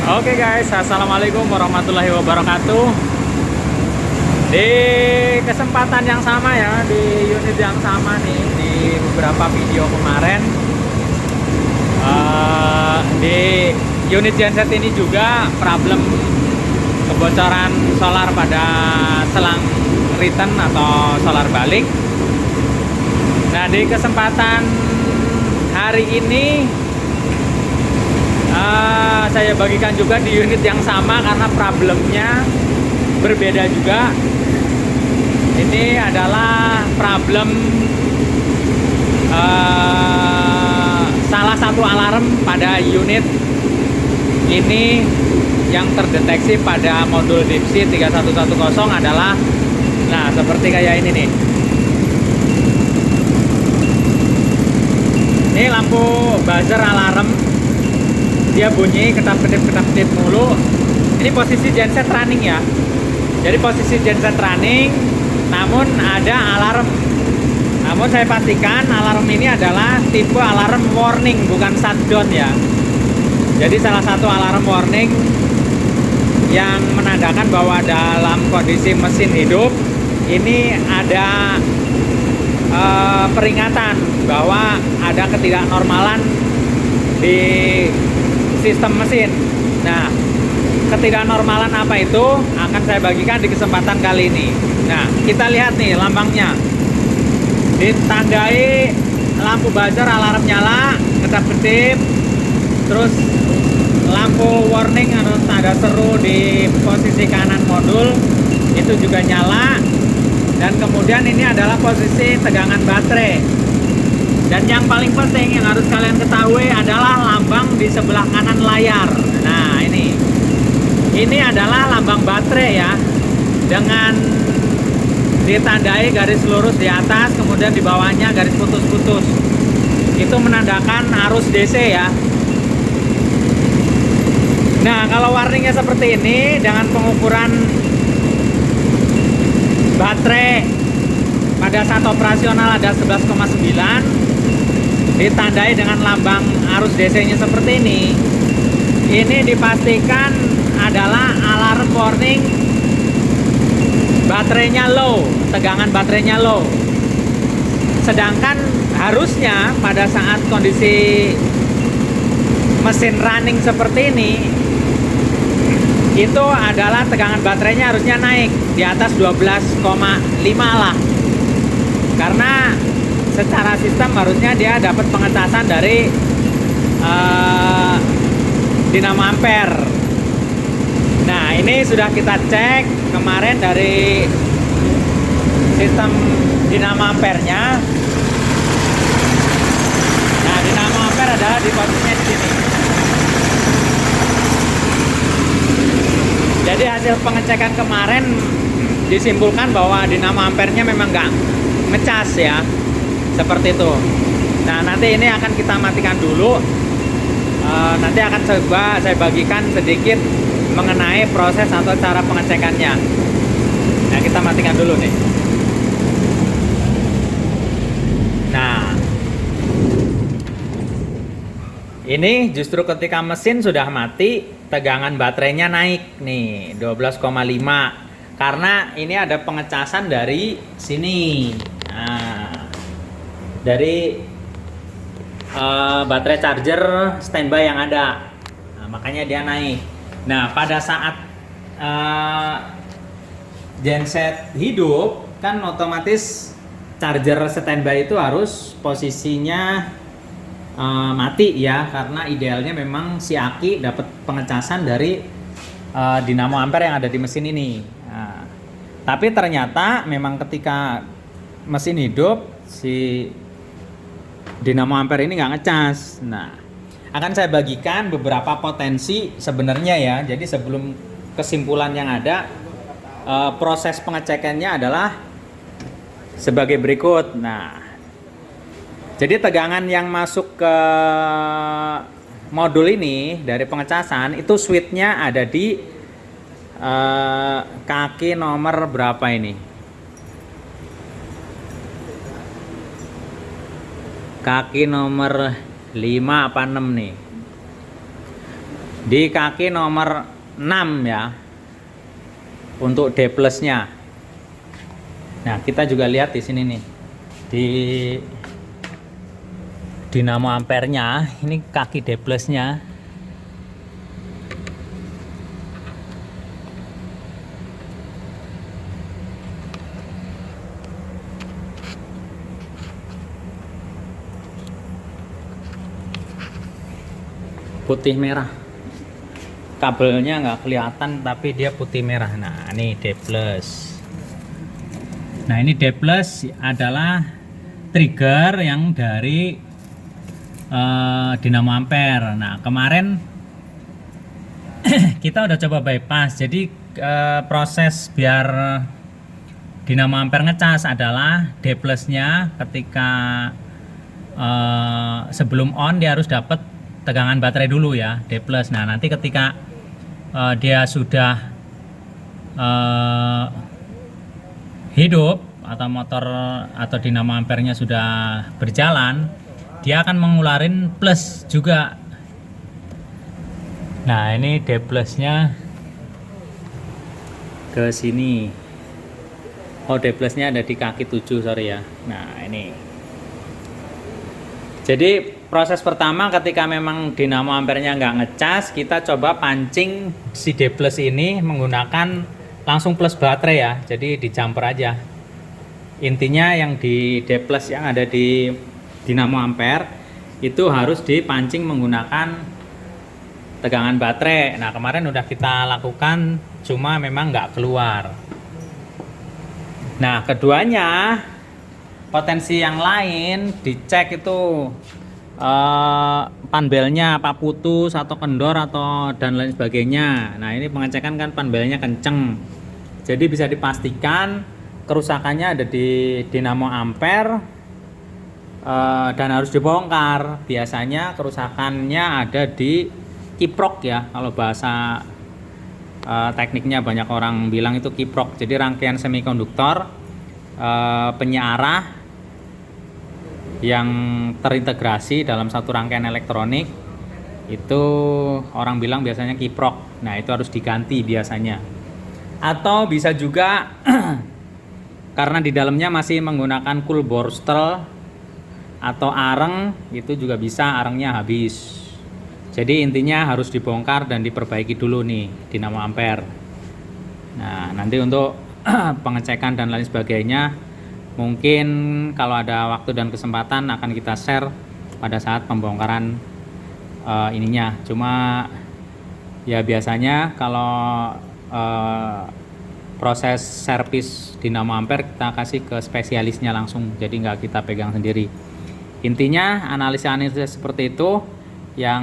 Oke guys, assalamualaikum warahmatullahi wabarakatuh. Di kesempatan yang sama ya, di unit yang sama nih, di beberapa video kemarin, di unit genset ini juga problem kebocoran solar pada selang return atau solar balik. Nah, di kesempatan hari ini saya bagikan juga di unit yang sama karena problemnya berbeda juga. Ini adalah problem salah satu alarm pada unit ini yang terdeteksi pada modul DIPSI 3110 adalah, nah, seperti kayak ini nih. Ini lampu buzzer alarm, dia bunyi kedap-kedip mulu. Ini posisi genset running ya. Jadi posisi genset running, namun ada alarm. Namun saya pastikan alarm ini adalah tipe alarm warning, bukan shutdown ya. Jadi salah satu alarm warning yang menandakan bahwa dalam kondisi mesin hidup ini ada peringatan bahwa ada ketidaknormalan di sistem mesin. Nah, ketidaknormalan apa itu akan saya bagikan di kesempatan kali ini. Nah, kita lihat nih lambangnya. Ditandai lampu buzzer alarm nyala, kedap-kedip. Terus lampu warning atau tanda seru di posisi kanan modul itu juga nyala. Dan kemudian ini adalah posisi tegangan baterai. Dan yang paling penting yang harus kalian ketahui adalah lambang di sebelah kanan layar. Nah, ini adalah lambang baterai ya, dengan ditandai garis lurus di atas, kemudian di bawahnya garis putus-putus. Itu menandakan arus DC ya. Nah, kalau warningnya seperti ini dengan pengukuran baterai pada saat operasional ada 11,9, ditandai dengan lambang arus DC-nya seperti ini dipastikan adalah alarm warning baterainya low, tegangan baterainya low. Sedangkan harusnya pada saat kondisi mesin running seperti ini, itu adalah tegangan baterainya harusnya naik di atas 12,5 lah. Karena secara sistem harusnya dia dapat pengecasan dari dinamo ampere. Nah, ini sudah kita cek kemarin dari sistem dinamo ampernya. Nah, dinamo ampere adalah di posisinya di sini. Jadi hasil pengecekan kemarin disimpulkan bahwa dinamo ampernya memang nggak ngecas ya, seperti itu. Nah, nanti ini akan kita matikan dulu. Nanti akan coba saya bagikan sedikit mengenai proses atau cara pengecekannya. Nah, kita matikan dulu nih. Nah, ini justru ketika mesin sudah mati, tegangan baterainya naik nih 12,5, karena ini ada pengecasan dari sini. Nah, dari baterai charger standby yang ada. Nah, makanya dia naik. Nah, pada saat genset hidup kan otomatis charger standby itu harus posisinya mati ya, karena idealnya memang si aki dapat pengecasan dari dinamo ampere yang ada di mesin ini. Nah, tapi ternyata memang ketika mesin hidup si dinamo ampere ini nggak ngecas. Nah, akan saya bagikan beberapa potensi sebenarnya ya. Jadi sebelum kesimpulan yang ada, proses pengecekannya adalah sebagai berikut. Nah, jadi tegangan yang masuk ke modul ini dari pengecasan itu switch-nya ada di kaki nomor berapa ini? Kaki nomor 5 apa 6 nih. di kaki nomor 6 ya, untuk D plusnya. Nah, kita juga lihat di sini nih, di dinamo ampernya, ini kaki D plusnya. Putih merah, kabelnya nggak kelihatan tapi dia putih merah. Nah, ini D plus. Nah, ini D plus adalah trigger yang dari dinamo ampere. Nah, kemarin kita udah coba bypass. Jadi proses biar dinamo ampere ngecas adalah D plusnya ketika sebelum on dia harus dapat tegangan baterai dulu ya, D plus. Nah, nanti ketika dia sudah hidup atau motor atau dinamo ampernya sudah berjalan, dia akan mengeluarin plus juga. Nah, ini D plusnya ke sini. Oh, D plusnya ada di kaki 7, sorry ya. Nah, ini. Jadi proses pertama ketika memang dinamo ampernya nggak ngecas, kita coba pancing si D plus ini menggunakan langsung plus baterai ya. Jadi di jumper aja. Intinya yang di D plus yang ada di dinamo ampere itu harus dipancing menggunakan tegangan baterai. Nah, kemarin udah kita lakukan, cuma memang nggak keluar. Nah, keduanya potensi yang lain dicek itu panbelnya apa putus atau kendor atau dan lain sebagainya. Nah, ini pengecekan kan panbelnya kenceng, jadi bisa dipastikan kerusakannya ada di dinamo ampere dan harus dibongkar. Biasanya kerusakannya ada di kiprok ya, kalau bahasa tekniknya banyak orang bilang itu kiprok. Jadi rangkaian semikonduktor penyearah yang terintegrasi dalam satu rangkaian elektronik itu orang bilang biasanya kiprok. Nah, itu harus diganti biasanya. Atau bisa juga karena di dalamnya masih menggunakan cool borstel atau areng, itu juga bisa arengnya habis. Jadi intinya harus dibongkar dan diperbaiki dulu nih dinamo ampere. Nah, nanti untuk pengecekan dan lain sebagainya mungkin kalau ada waktu dan kesempatan akan kita share pada saat pembongkaran ininya. Cuma ya biasanya kalau proses servis dinamo ampere kita kasih ke spesialisnya langsung, jadi nggak kita pegang sendiri. Intinya analisa-analisa seperti itu yang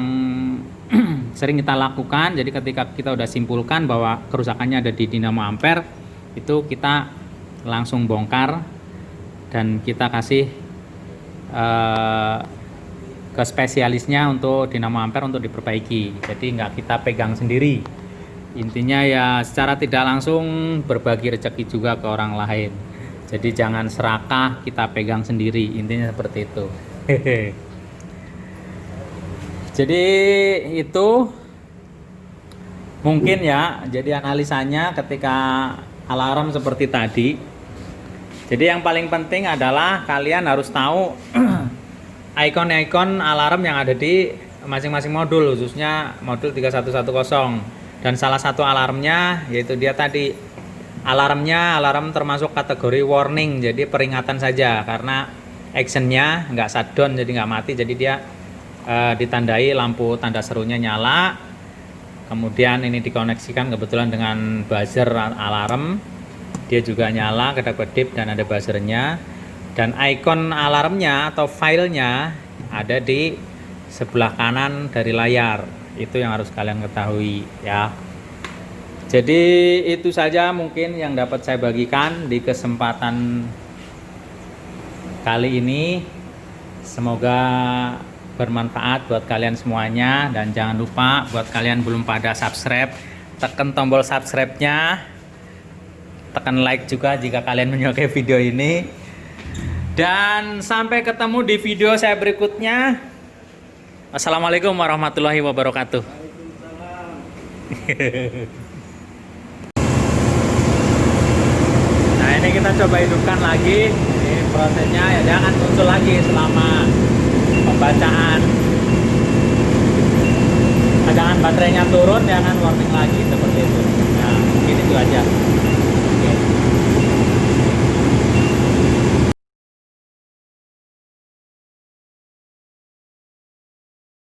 sering kita lakukan. Jadi ketika kita udah simpulkan bahwa kerusakannya ada di dinamo ampere, itu kita langsung bongkar dan kita kasih ke spesialisnya untuk dinamo ampere untuk diperbaiki. Jadi nggak kita pegang sendiri. Intinya ya secara tidak langsung berbagi rezeki juga ke orang lain. Jadi jangan serakah kita pegang sendiri, intinya seperti itu. Jadi itu mungkin ya, jadi analisanya ketika alarm seperti tadi. Jadi yang paling penting adalah kalian harus tahu ikon-ikon alarm yang ada di masing-masing modul, khususnya modul 3110. Dan salah satu alarmnya yaitu dia tadi, alarm termasuk kategori warning, jadi peringatan saja, karena actionnya nggak shutdown jadi nggak mati, jadi dia ditandai lampu tanda serunya nyala. Kemudian ini dikoneksikan kebetulan dengan buzzer alarm, dia juga nyala kedap-kedip dan ada buzzernya. Dan ikon alarmnya atau filenya ada di sebelah kanan dari layar. Itu yang harus kalian ketahui ya. Jadi itu saja mungkin yang dapat saya bagikan di kesempatan kali ini. Semoga bermanfaat buat kalian semuanya, dan jangan lupa buat kalian belum pada subscribe, tekan tombol subscribe-nya, tekan like juga jika kalian menyukai video ini. Dan sampai ketemu di video saya berikutnya. Assalamualaikum warahmatullahi wabarakatuh. Nah ini kita coba hidupkan lagi. Ini prosesnya ya, jangan muncul lagi selama pembacaan. Jangan baterainya turun, jangan warning lagi seperti itu. Nah mungkin itu aja.